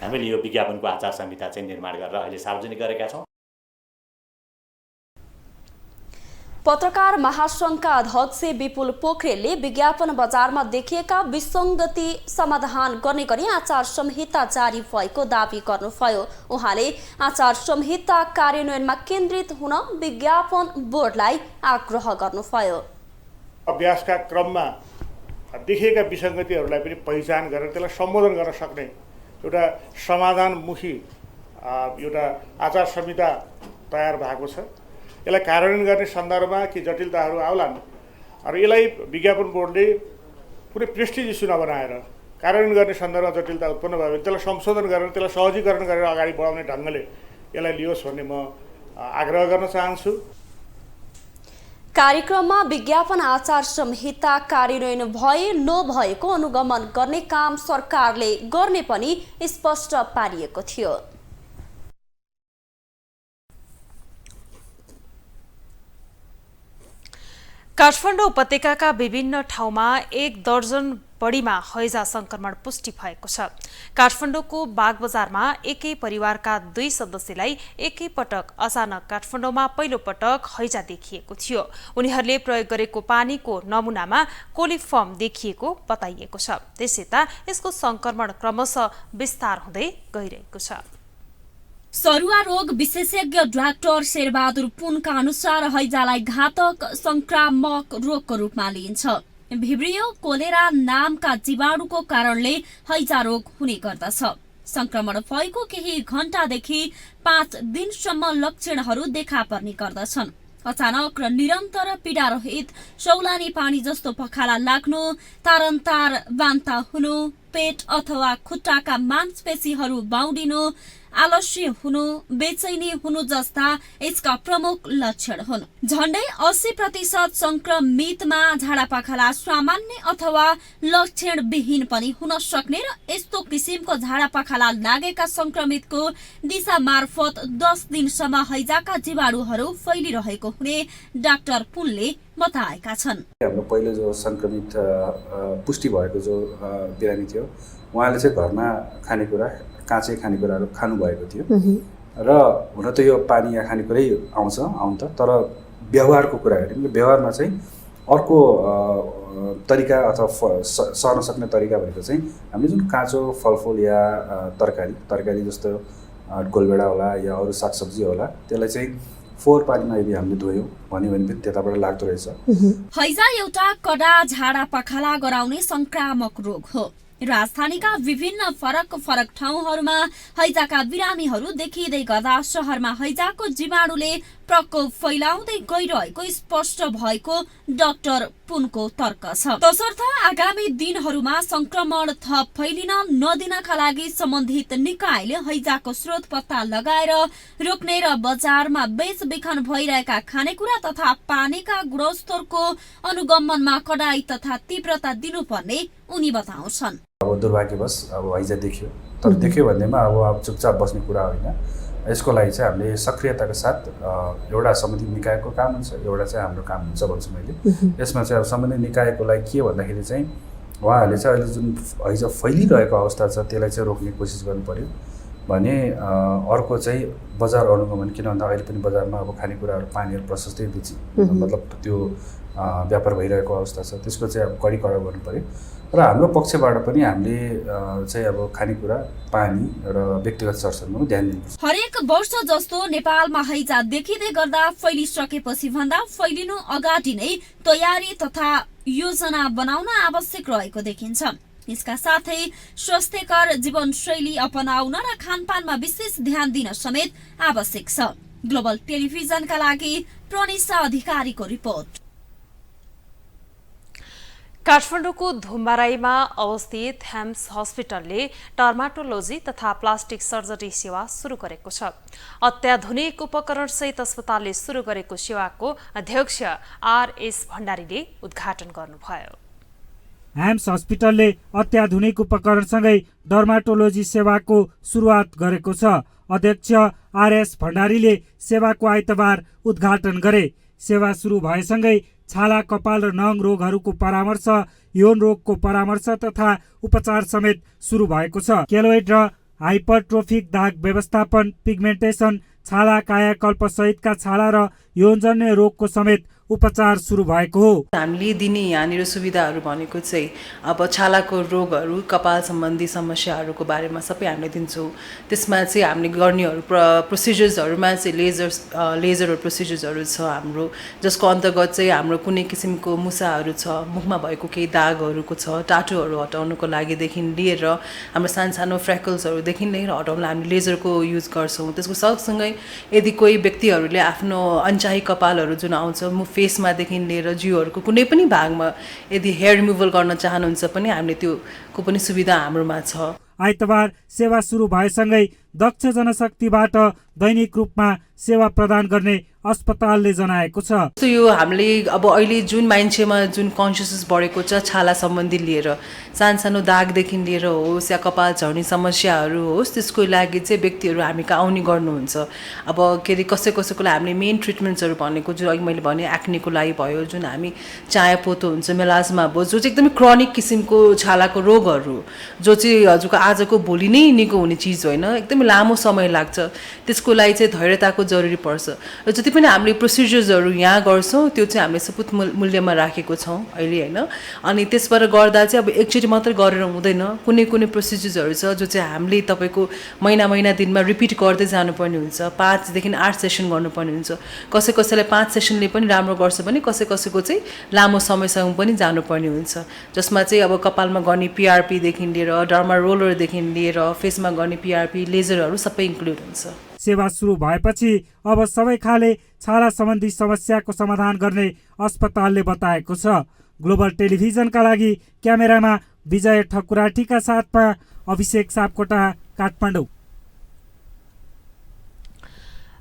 हामीले यो विज्ञापनको आचार संहिता चाहिँ निर्माण गरेर अहिले सार्वजनिक गरेका छौँ। पत्रकार महासंघका अध्यक्ष विपुल पोखरेलले विज्ञापन बजारमा देखिएका विसङ्गति समाधान गर्ने गरी आचार संहिता जारी भएको दावी गर्नुभयो। उहाँले आचार संहिता कार्यान्वयनमा केन्द्रित हुन विज्ञापन बोर्डलाई आग्रह गर्नुभयो। अभ्यासका क्रममा देखिएका विसङ्गतिहरूलाई पनि पहिचान गरेर त्यसलाई सम्बोधन गर्न सक्ने एउटा समाधानमुखी एउटा आचार संहिता तयार भएको छ। यसलाई कार्यान्वयन गर्ने सन्दर्भमा के जटिलताहरू आउलान् र यसलाई विज्ञापन बोर्डले पुरै प्रेस्टिज इस्यु नबनाएर कार्यान्वयन गर्ने सन्दर्भमा जटिलता उत्पन्न भयो भने त्यसलाई संशोधन गरेर त्यसलाई सहजीकरण गरेर अगाडि बढाउने ढङ्गले यसलाई लियोस् भन्ने म आग्रह गर्न चाहन्छु। कार्यक्रममा विज्ञापन आचार संहिता कार्यान्वयन भए नभएको अनुगमन गर्ने काम सरकारले गर्ने पनि स्पष्ट पारिएको थियो। काठमाडौँ उपत्यकाका विभिन्न ठाउँमा 1 दर्जन बढीमा हैजा संक्रमण पुष्टि भएको छ। काठमाडौँको बागबजारमा एकै परिवारका 2 सदस्यलाई एकैपटक अचानक काठमाडौँमा पहिलो पटक हैजा देखिएको थियो। उनीहरूले प्रयोग गरेको पानीको नमुनामा कोलिफर्म देखिएको बताइएको छ। त्यसैता यसको संक्रमण क्रमशः विस्तार हुँदै गइरहेको छ। सरुवा रोग विशेषज्ञ डाक्टर शेरबहादुर पुनका अनुसार हैजालाई घातक संक्रामक रोगको रूपमा लिइन्छ। भिब्रियो कोलेरा नामका जीवाणुको कारणले हैजा रोग हुने गर्दछ। संक्रमण भएको केही घण्टादेखि 5 दिनसम्म लक्षणहरू देखा पर्ने गर्दछन्। अचानक र निरन्तर पीडा रहित सौलानी पानी जस्तो पखाला लाग्नु, तारन्तार बान्ता हुनु, पेट अथवा खुट्टाका मांसपेशीहरू बाउडिनु, आलस्य हुनु, बेचैनी हुनु जस्ता यसका प्रमुख लक्षण हुन्। झण्डै 80% संक्रमितमा झाडापाखाला सामान्य अथवा लक्षण विहीन पनि हुन सक्ने र यस्तो किसिमको झाडापाखाला लागेका संक्रमितको दिशा मार्फत 10 दिनसम्म हैजाका जीवाणुहरू फैलिरहेको हुने डाक्टर पुनले बताएका छन्। हाम्रो पहिलो जो संक्रमित पुष्टि भएको जो बिरामी थियो, उहाँले चाहिँ घरमा खानेकुरा काँचै खानेकुराहरू खानुभएको थियो र हुन त यो पानी या खानेकुरै आउन त, तर व्यवहारको कुरा हेऱ्यौँ व्यवहारमा चाहिँ अर्को तरिका अथवा सहन सक्ने तरिका भनेको चाहिँ हामीले जुन काँचो फलफुल या तरकारी जस्तो गोलभेडा होला या अरू सागसब्जी होला त्यसलाई चाहिँ फोहोर पानीमा यदि हामीले धोयौँ भन्यो भने पनि त्यताबाट लाग्दो रहेछ। हैजा एउटा कडा झाडा पखाला गराउने संक्रामक रोग हो। राजधानीका विभिन्न फरक ठाउँहरूमा हैजाका बिरामीहरू देखिँदै गर्दा शहरमा हैजाको जीवाणुले प्रकोप फैलाउँदै गइरहेको स्पष्ट भएको डाक्टर पुनको तर्क छ। तसर्थ आगामी दिनहरूमा संक्रमण थप फैलिन नदिनका लागि सम्बन्धित निकायले हैजाको स्रोत पत्ता लगाएर रोक्ने र बजारमा बेचबिखन भइरहेका खानेकुरा तथा पानीका गुणस्तरको अनुगमनमा कडाई तथा तीव्रता दिनुपर्ने उनी बताउँछन्। अब दुर्भाग्यवश अब हैजा देखियो, तर देख्यो भन्दैमा अब चुपचाप बस्ने कुरा होइन। यसको लागि चाहिँ हामीले सक्रियताका साथ एउटा सम्बन्धित निकायको काम हुन्छ, एउटा चाहिँ हाम्रो काम हुन्छ भन्छु मैले। यसमा चाहिँ अब सम्बन्धित निकायको लागि के भन्दाखेरि चाहिँ उहाँहरूले चाहिँ अहिले जुन हैजा फैलिरहेको अवस्था छ त्यसलाई चाहिँ रोक्ने कोसिस गर्नु पर्यो भने अर्को चाहिँ बजार अनुगमन। किन भन्दा अहिले पनि बजारमा अब खानेकुराहरू पानीहरू प्रशस्तै मतलब त्यो व्यापार भइरहेको अवस्था छ, त्यसको चाहिँ अब कडी कडा गर्नु पर्यो। र हाम्रो पक्षबाट पनि हामीले चाहिँ अब खानेकुरा पानी र व्यक्तिगत सरसफाइमा ध्यान दिनुपर्छ। हरेक वर्ष जस्तो नेपालमा हैजा देखिँदै गर्दा फैलिसकेपछि भन्दा फैलिनु अगाडि नै तयारी तथा योजना बनाउन आवश्यक रहेको देखिन्छ। यसका साथै स्वास्थ्यकर जीवनशैली अपनाउन र खानपानमा विशेष ध्यान दिन समेत आवश्यक छ। ग्लोबल टेलिभिजनका लागि प्रनिसा अधिकारीको रिपोर्ट। काठमाडौँको धुम्बाराईमा अवस्थित हेम्स हस्पिटलले डर्माटोलोजी तथा प्लास्टिक सर्जरी सेवा सुरु गरेको छ। अत्याधुनिक उपकरणसहित अस्पतालले सुरु गरेको सेवाको अध्यक्ष आरएस भण्डारीले उद्घाटन गर्नुभयो। हेम्स हस्पिटलले अत्याधुनिक उपकरणसँगै डर्माटोलोजी सेवाको सुरुवात गरेको छ। अध्यक्ष आरएस भण्डारीले सेवाको आइतबार उद्घाटन गरे। सेवा सुरु भएसँगै छाला, कपाल र नङ रोगहरूको परामर्श, यौन रोगको परामर्श तथा उपचार समेत सुरु भएको छ। केलोइड र हाइपरट्रोफिक दाग व्यवस्थापन, पिगमेन्टेसन, छाला कायाकल्प सहितका छाला र यौनजन्य रोगको समेत उपचार सुरु भएको हो। हामीले दिने यहाँनिर सुविधाहरू भनेको चाहिँ अब छालाको रोगहरू, कपाल सम्बन्धी समस्याहरूको बारेमा सबै हामीले दिन्छौँ। त्यसमा चाहिँ हामीले गर्नेहरू प्रोसिजर्सहरूमा चाहिँ लेजर प्रोसिजर्सहरू छ हाम्रो, जसको अन्तर्गत चाहिँ हाम्रो कुनै किसिमको मुसाहरू छ, मुखमा भएको केही दागहरूको छ, टाटोहरू हटाउनुको लागिदेखि लिएर हाम्रो सानसानो फ्रेकल्सहरूदेखि लिएर हटाउन हामीले लेजरको युज गर्छौँ। त्यसको सँगसँगै यदि कोही व्यक्तिहरूले आफ्नो अनचाही कपालहरू जुन आउँछ फेसमादेखि लिएर जिउहरूको कुनै पनि भागमा यदि हेयर रिमुभल गर्न चाहनुहुन्छ पनि हामीले त्योको पनि सुविधा हाम्रोमा छ। आइतबार सेवा सुरु भएसँगै दक्ष जनशक्तिबाट दैनिक रूपमा सेवा प्रदान गर्ने अस्पतालले जनाएको छ। यो हामीले अब अहिले जुन मान्छेमा जुन कन्सियसनेस बढेको छ छाला सम्बन्धी लिएर, सानसानो दागदेखि लिएर होस् या कपाल झर्ने समस्याहरू होस्, त्यसको लागि चाहिँ व्यक्तिहरू हामी कहाँ आउने गर्नुहुन्छ। अब के अरे कसैको लागि हामीले मेन ट्रिटमेन्ट्सहरू भनेको जुन अघि मैले भने एक्नेको लागि भयो, जुन हामी चायापोतो हुन्छ, मेलाजमा भयो, जो चाहिँ एकदमै क्रोनिक किसिमको छालाको रोगहरू, जो चाहिँ हजुरको आजको भोलि नै निको हुने चिज होइन, एकदमै लामो समय लाग्छ। त्यसको लागि चाहिँ धैर्यताको जरुरी पर्छ। र जति पनि हामीले प्रोसिजर्सहरू यहाँ गर्छौँ त्यो चाहिँ हामीले सपुत मूल्यमा राखेको छौँ अहिले होइन। अनि त्यसबाट गर्दा चाहिँ अब एकचोटि मात्र गरेर हुँदैन, कुनै कुनै प्रोसिजर्सहरू छ जो चाहिँ हामीले तपाईँको महिना दिनमा रिपिट गर्दै जानुपर्ने हुन्छ। 5 देखि 8 सेसन गर्नुपर्ने हुन्छ। कसैलाई 5 सेसनले पनि राम्रो गर्छ भने कसैको चाहिँ लामो समयसम्म पनि जानुपर्ने हुन्छ, जसमा चाहिँ अब कपालमा गर्ने पिआरपीदेखि लिएर डर्मा रोलरदेखि लिएर फेसमा गर्ने पिआरपी, लेजरहरू सबै इन्क्लुड हुन्छ। सेवा सुरु भएपछि अब सबै खाले छाला सम्बन्धी समस्याको समाधान गर्ने अस्पतालले बताएको छ। ग्लोबल टेलिभिजनका लागि क्यामेरामा विजय ठकुराटीका साथमा अभिषेक सापकोटा, काठमाडौँ।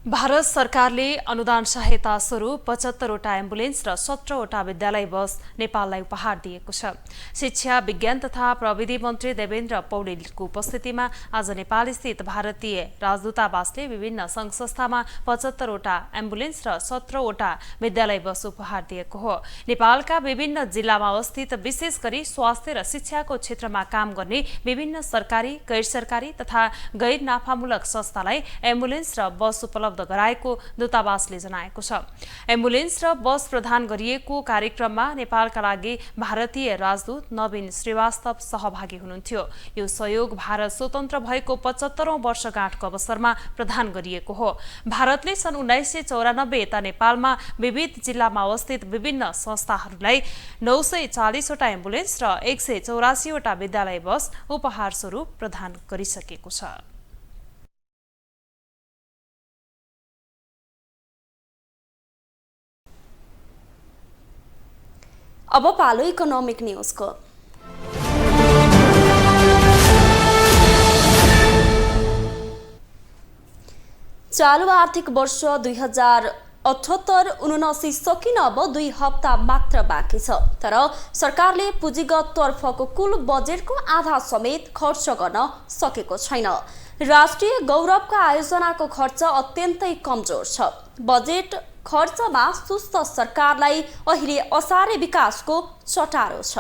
भारत सरकारले अनुदान सहायता स्वरूप 75वटा एम्बुलेन्स र 17वटा विद्यालय बस नेपाललाई उपहार दिएको छ। शिक्षा, विज्ञान तथा प्रविधि मन्त्री देवेन्द्र पौडेलको उपस्थितिमा आज नेपालस्थित भारतीय राजदूतावासले विभिन्न सङ्घ संस्थामा 75वटा एम्बुलेन्स र 17वटा विद्यालय बस उपहार दिएको हो। नेपालका विभिन्न जिल्लामा अवस्थित विशेष गरी स्वास्थ्य र शिक्षाको क्षेत्रमा काम गर्ने विभिन्न सरकारी, गैर सरकारी तथा गैर नाफामूलक संस्थालाई एम्बुलेन्स र बस उपलब्ध गराएको दूतावासले जनाएको छ। एम्बुलेन्स र बस प्रदान गरिएको कार्यक्रममा नेपालका लागि भारतीय राजदूत नवीन श्रीवास्तव सहभागी हुनुहुन्थ्यो। यो सहयोग भारत स्वतन्त्र भएको 75औं वर्षगाँठको अवसरमा प्रदान गरिएको हो। भारतले सन् 1994 यता नेपालमा विविध जिल्लामा अवस्थित विभिन्न संस्थाहरूलाई 940वटा एम्बुलेन्स र 184वटा विद्यालय बस उपहार स्वरूप प्रदान गरिसकेको छ। अब पालो इकोनोमिक न्यूजको। चालू आर्थिक वर्ष 2078-79 सकिन अब 2 हप्ता मात्र बाँकी छ। तर सरकारले पुँजीगत तर्फको कुल बजेटको आधा समेत खर्च गर्न सकेको छैन। राष्ट्रिय गौरवका आयोजनाको खर्च अत्यन्तै कमजोर छ। बजेट खर्चमा सुस्त सरकारलाई अहिले असारे विकासको चटारो छ।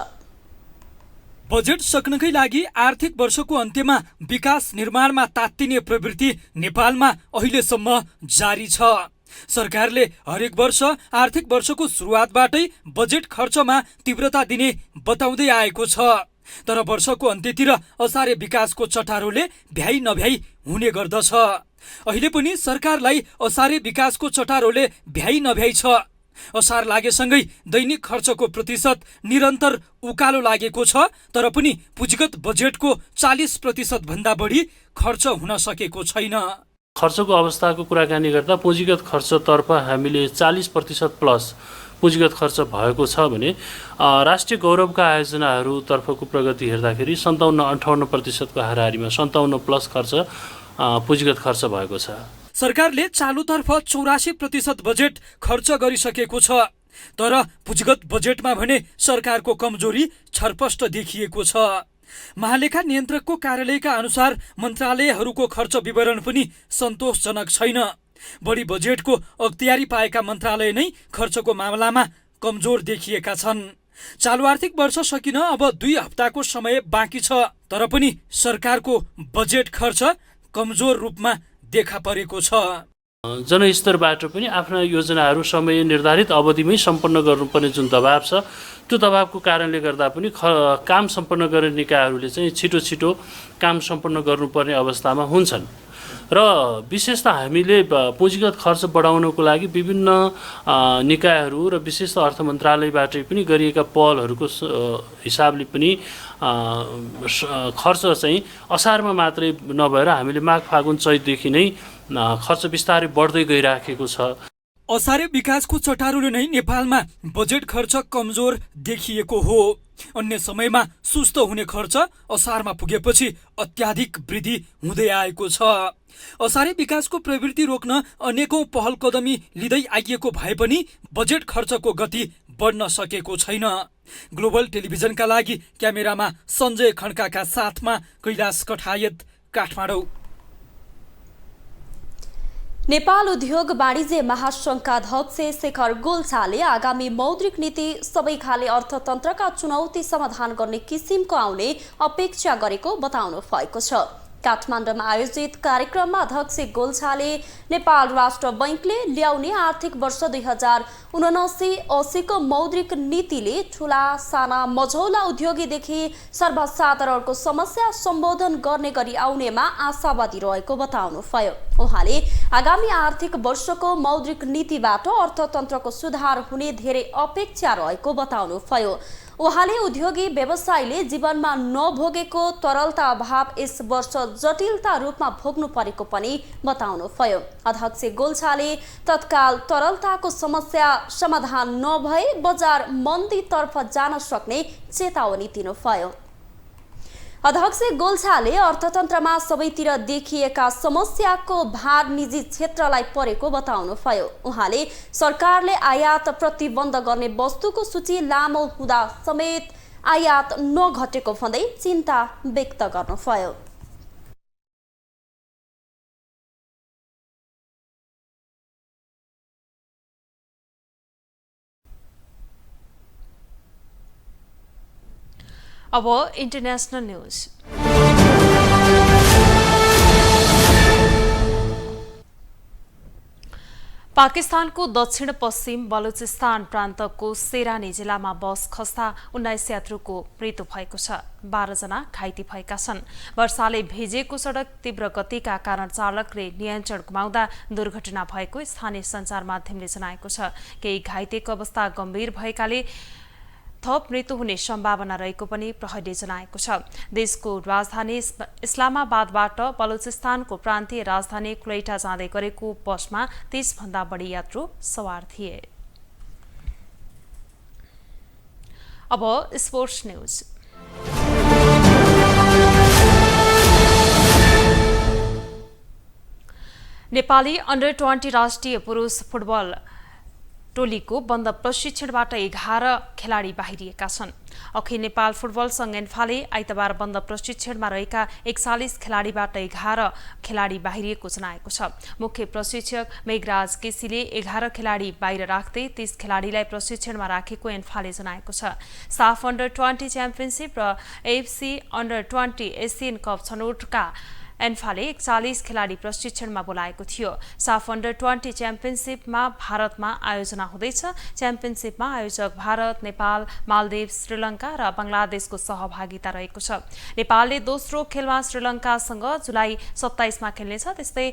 बजेट सक्नकै लागि आर्थिक वर्षको अन्त्यमा विकास निर्माणमा तात्तिने प्रवृत्ति नेपालमा अहिलेसम्म जारी छ। सरकारले हरेक वर्ष आर्थिक वर्षको सुरुवातबाटै बजेट खर्चमा तीव्रता दिने बताउँदै आएको छ। तर वर्षको अन्त्यतिर असारे विकासको चटारोले भ्याइ नभ्याइ हुने गर्दछ। अहिले पनि सरकारलाई असारे विकासको चटारोले भ्याइ नभ्याइ छ। असार लागेसँगै दैनिक खर्चको प्रतिशत निरन्तर उकालो लागेको छ। तर पनि पुँजीगत बजेटको 40% भन्दा बढी खर्च हुन सकेको छैन। खर्चको अवस्थाको कुराकानी गर्दा पुँजीगत खर्चतर्फ हामीले 40% प्लस पुँजीगत खर्च भएको छ भने राष्ट्रिय गौरवका आयोजनाहरूतर्फको प्रगति हेर्दाखेरि 57-58% हाराहारीमा 57+ खर्च पुँजीगत खर्च भएको छ। सरकारले चालुतर्फ 84% बजेट खर्च गरिसकेको छ। तर पुँजीगत बजेटमा भने सरकारको कमजोरी छरपष्ट देखिएको छ। महालेखा नियन्त्रकको कार्यालयका अनुसार मन्त्रालयहरूको खर्च विवरण पनि सन्तोषजनक छैन। बढी बजेटको अख्तियारी पाएका मन्त्रालय नै खर्चको मामलामा कमजोर देखिएका छन्। चालु आर्थिक वर्ष सकिन अब 2 हप्ताको समय बाँकी छ। तर पनि सरकारको बजेट खर्च कमजोर रूपमा देखा परेको छ। जनस्तरबाट पनि आफ्ना योजनाहरू समय निर्धारित अवधिमै सम्पन्न गर्नुपर्ने जुन दबाब छ, त्यो दबाबको कारणले गर्दा पनि काम सम्पन्न गर्ने निकायहरूले चाहिँ छिटो काम सम्पन्न गर्नुपर्ने अवस्थामा हुन्छन्। र विशेषतः हामीले पुँजीगत खर्च बढाउनको लागि विभिन्न निकायहरू र विशेषतः अर्थ मन्त्रालयबाट पनि गरिएका पहलहरूको हिसाबले पनि खर्च चाहिँ असारमा मात्रै नभएर हामीले माघ फागुन चैतदेखि नै खर्च बिस्तारै बढ्दै गइराखेको छ। असारे विकासको चटारोले नै नेपालमा बजेट खर्च कमजोर देखिएको हो। अन्य समयमा सुस्त हुने खर्च असारमा पुगेपछि अत्याधिक वृद्धि हुँदै आएको छ। असारे विकासको प्रवृत्ति रोक्न अनेकौं पहल कदमी लिँदै आइएको भए पनि बजेट खर्चको गति बढ्न सकेको छैन। ग्लोबल टेलिभिजनका लागि क्यामेरामा सञ्जय खड्काका साथमा कैलाश कठायत, काठमाडौँ। नेपाल उद्योग वाणिज्य महासंघका अध्यक्ष शेखर गोल्छाले आगामी मौद्रिक नीति सबै खाले अर्थतन्त्रका चुनौती समाधान गर्ने किसिमको आउने अपेक्षा गरेको बताउनु भएको छ। काठमाडौँमा आयोजित कार्यक्रममा अध्यक्ष गोल्छाले नेपाल राष्ट्र बैंकले ल्याउने आर्थिक वर्ष 2079-80 को मौद्रिक नीतिले ठूला साना मझौला उद्योगीदेखि सर्वसाधारणको समस्या सम्बोधन गर्ने गरी आउनेमा आशावादी रहेको बताउनुभयो। उहाँले आगामी आर्थिक वर्षको मौद्रिक नीतिबाट अर्थतन्त्रको सुधार हुने धेरै अपेक्षा रहेको बताउनुभयो। उहाँले उद्योगी व्यवसायले जीवनमा नभोगेको तरलता अभाव यस वर्ष जटिलता रूपमा भोग्नु परेको पनि बताउनुभयो। अध्यक्ष गोल्छाले तत्काल तरलताको समस्या समाधान नभए बजार मन्दीतर्फ जान सक्ने चेतावनी दिनुभयो। अध्यक्ष गोल्छाले अर्थतन्त्रमा सबैतिर देखिएका समस्याको भार निजी क्षेत्रलाई परेको बताउनुभयो। उहाँले सरकारले आयात प्रतिबन्ध गर्ने वस्तुको सूची लामो हुँदा समेत आयात नघटेको भन्दै चिन्ता व्यक्त गर्नुभयो। अब इन्टरनेशनल न्यूज। पाकिस्तानको दक्षिण पश्चिम बलुचिस्तान प्रान्तको सेरानी जिल्लामा बस खस्दा 19 यात्रुको मृत्यु भएको छ। 12 जना घाइते भएका छन्। वर्षाले भिजेको सडक तीव्र गतिका कारण चालकले नियन्त्रण गुमाउँदा दुर्घटना भएको स्थानीय सञ्चार माध्यमले जनाएको छ। केही घाइतेको अवस्था गम्भीर भएकाले थप मृत्यु हुने सम्भावना रहेको पनि प्रहरीले जनाएको छ। देशको राजधानी इस्लामाबादबाट बलुचिस्तानको प्रान्तीय राजधानी क्वेटा जाँदै गरेको बसमा 30 भन्दा बढी यात्रु सवार थिए। अब स्पोर्ट्स न्यूज। नेपाली अन्डर 20 राष्ट्रिय पुरुष फुटबल टोलीको बन्द प्रशिक्षणबाट 11 खेलाडी बाहिरिएका छन्। अखिल नेपाल फुटबल संघ एन्फाले आइतबार बन्द प्रशिक्षणमा रहेका 41 खेलाडीबाट 11 खेलाडी बाहिरिएको जनाएको छ। मुख्य प्रशिक्षक मेघराज केसीले 11 खेलाडी बाहिर राख्दै 30 खेलाडीलाई प्रशिक्षणमा राखेको एन्फाले जनाएको छ। साफ अन्डर 20 च्याम्पियनसिप र एफसी अन्डर 20 एसियन कप छनौटका एन्फाले 41 खेलाडी प्रशिक्षणमा बोलाएको थियो। साफ अन्डर 20 च्याम्पियनसिपमा भारतमा आयोजना हुँदैछ। च्याम्पियनसिपमा आयोजक भारत, नेपाल, मालदिव, श्रीलङ्का र बंगलादेशको सहभागिता रहेको छ। नेपालले दोस्रो खेलमा श्रीलङ्कासँग जुलाई 27मा खेल्नेछ। त्यस्तै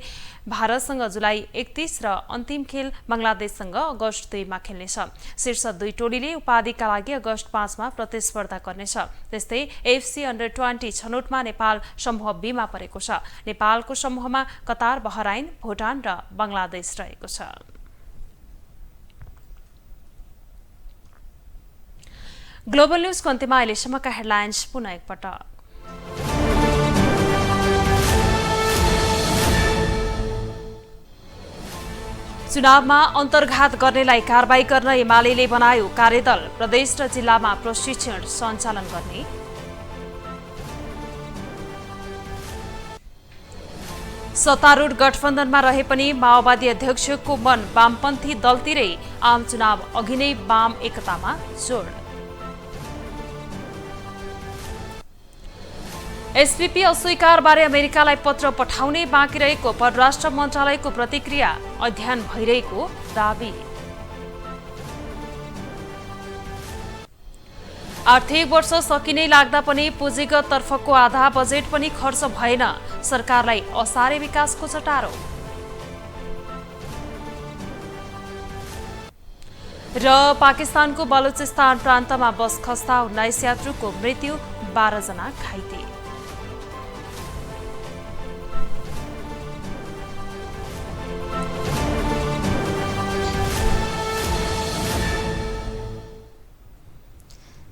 भारतसँग जुलाई 31 र अन्तिम खेल बंगलादेशसँग अगस्त 2मा खेल्नेछ। शीर्ष 2 टोलीले उपाधिका लागि अगस्त 5मा प्रतिस्पर्धा गर्नेछ। त्यस्तै एफसी अन्डर 20 छनौटमा नेपाल समूह बीमा परेको छ। नेपालको समूहमा कतार, बहराइन, भुटान र बंगलादेश रहेको छ। ग्लोबल न्यूजको अन्त्यमा अहिलेसम्मका हेडलाइन्स पुनः एकपटक। चुनावमा अन्तर्घात गर्नेलाई कारबाही गर्न एमाले बनायो कार्यदल। प्रदेश र जिल्लामा प्रशिक्षण सञ्चालन गर्ने। सत्तारूढ गठबन्धनमा रहे पनि माओवादी अध्यक्षको मन वामपन्थी दलतिरै। आम चुनाव अघि नै वाम एकतामा जोड। एसपीपी अस्वीकारबारे अमेरिकालाई पत्र पठाउनै बाँकी रहेको परराष्ट्र मन्त्रालयको प्रतिक्रिया। अध्ययन भइरहेको दाबी। आर्थिक वर्ष सकिनै लाग्दा पनि पुँजीगत तर्फको आधा बजेट पनि खर्च भएन। सरकारलाई असारे विकासको चटारो। र पाकिस्तानको बलुचिस्तान प्रान्तमा बस खस्दा 19 यात्रुको मृत्यु, 12 जना घाइते।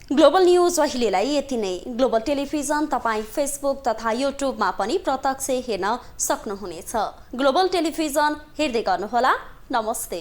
ग्लोबल न्यूज अहिलेलाई यति नै। ग्लोबल टेलिभिजन तपाईँ फेसबुक तथा युट्युबमा पनि प्रत्यक्ष हेर्न सक्नुहुनेछ। ग्लोबल टेलिभिजन हेर्दै गर्नुहोला। नमस्ते।